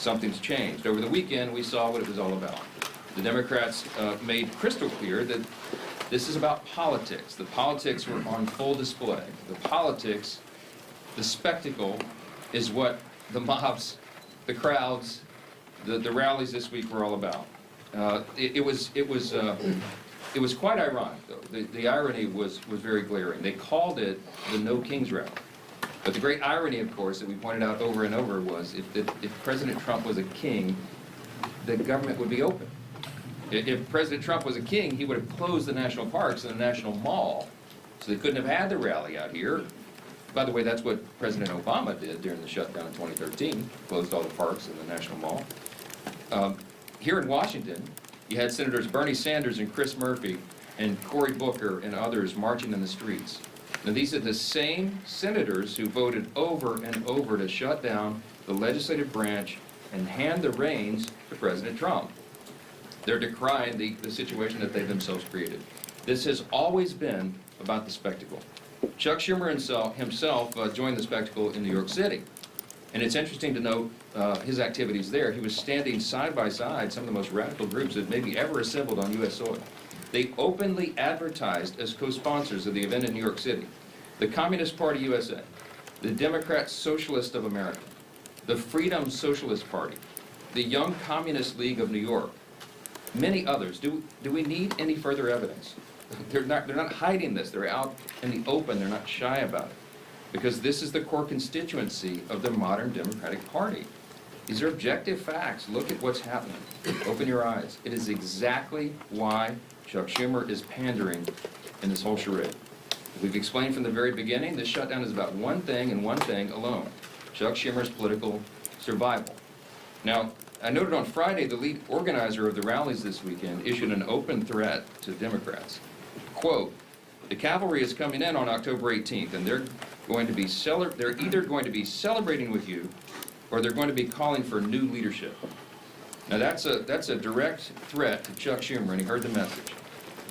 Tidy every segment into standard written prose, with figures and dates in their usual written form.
something's changed. Over the weekend, we saw what it was all about. The Democrats made crystal clear that this is about politics. The politics were on full display. The politics, the spectacle, is what the mobs, the crowds, the rallies this week were all about. It was quite ironic, though. The irony was very glaring. They called it the No Kings Rally. But the great irony, of course, that we pointed out over and over was if President Trump was a king, the government would be open. If President Trump was a king, he would have closed the national parks and the National Mall, so they couldn't have had the rally out here. By the way, that's what President Obama did during the shutdown in 2013, closed all the parks and the National Mall. Here in Washington, you had Senators Bernie Sanders and Chris Murphy and Cory Booker and others marching in the streets. Now, these are the same senators who voted over and over to shut down the legislative branch and hand the reins to President Trump. They're decrying the situation that they themselves created. This has always been about the spectacle. Chuck Schumer himself joined the spectacle in New York City. And it's interesting to note his activities there. He was standing side by side some of the most radical groups that maybe ever assembled on U.S. soil. They openly advertised as co-sponsors of the event in New York City. The Communist Party USA, the Democrat Socialist of America, the Freedom Socialist Party, the Young Communist League of New York, many others. Do we need any further evidence? They're not hiding this. They're out in the open. They're not shy about it. Because this is the core constituency of the modern Democratic Party. These are objective facts. Look at what's happening. Open your eyes. It is exactly why Chuck Schumer is pandering in this whole charade. We've explained from the very beginning, this shutdown is about one thing and one thing alone: Chuck Schumer's political survival. Now, I noted on Friday the lead organizer of the rallies this weekend issued an open threat to Democrats. Quote, "The cavalry is coming in on October 18th, and they're either going to be celebrating with you, or they're going to be calling for new leadership." Now that's a direct threat to Chuck Schumer, and he heard the message.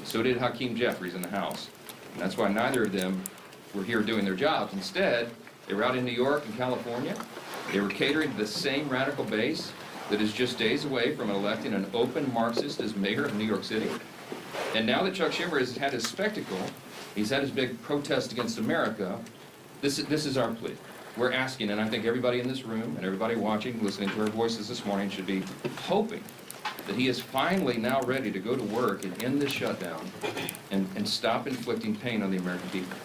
So did Hakeem Jeffries in the House. And that's why neither of them were here doing their jobs. Instead, they were out in New York and California. They were catering to the same radical base that is just days away from electing an open Marxist as mayor of New York City. And now that Chuck Schumer has had his spectacle, he's had his big protest against America, this is our plea. We're asking, and I think everybody in this room and everybody watching, listening to our voices this morning should be hoping that he is finally now ready to go to work and end this shutdown and stop inflicting pain on the American people.